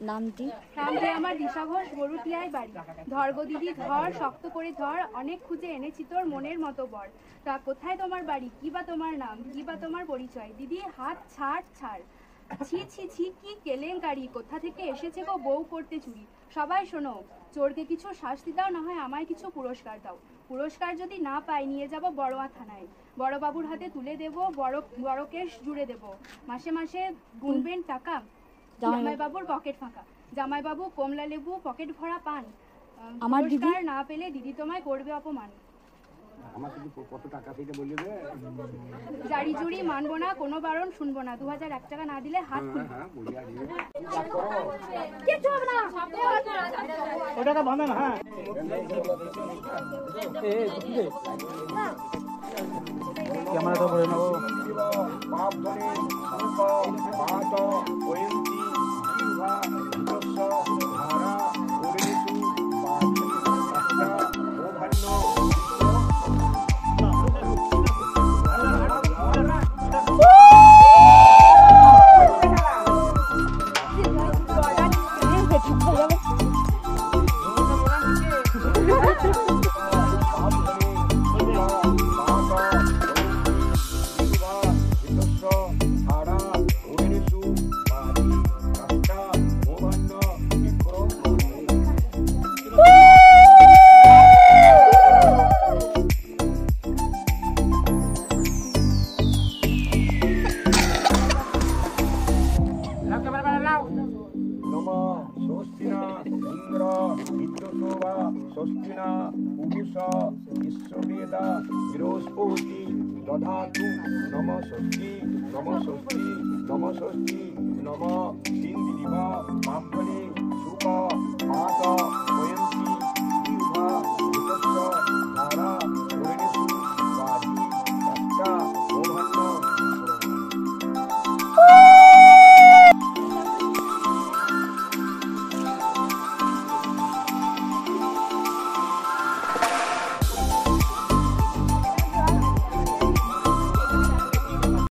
নামটি আমার দিশা ঘোষ, গরুটিয়ায় বাড়ি। ধর গো দিদি ধর, শক্ত করে ধর, অনেক খুঁজে এনেছি তোর মনের মতো বর। তা কোথায় তোমার বাড়ি, কি বা তোমার নাম, কি বা তোমার পরিচয়? দিদি হাত ছাড় ছাড়, ছি ছি ছি, কি কেলেঙ্কারি, কোথা থেকে এসেছে গো বউ করতে চুরি। সবাই শোনো, চোরকে কিছু শাস্তি দাও, না হয় আমায় কিছু পুরস্কার দাও। পুরস্কার যদি না পাই নিয়ে যাব বড়োয়া থানায়, বড়বাবুর হাতে তুলে দেব, বড় কেশ জুড়ে দেব। মাসে মাসে গুনবেন টাকা, জামাইবাবুর পকেট ফাঁকা। জামাইবাবু কমলা লেবু পকেট ভরা পান, আমার পুরস্কার না পেলে দিদি তোমায় করবে অপমান। কত টাকা সেটা বলে দে। জারি জুড়ি মানবো না, কোনো বারণ শুনবো না, 2001 টাকা না দিলে হাত খুলবো। ওটাকে বাঁধে না। হ্যাঁ ক্যামেরাটা করে নেবো। ষষ্ঠিনা পুরুষ বিশ্ববেদা বৃহস্পতি দধাতু নম ষষ্ঠী নম ষষ্ঠী নম ষষ্ঠী নম তিন দিবা ব্রাহ্মণে সুখ পাত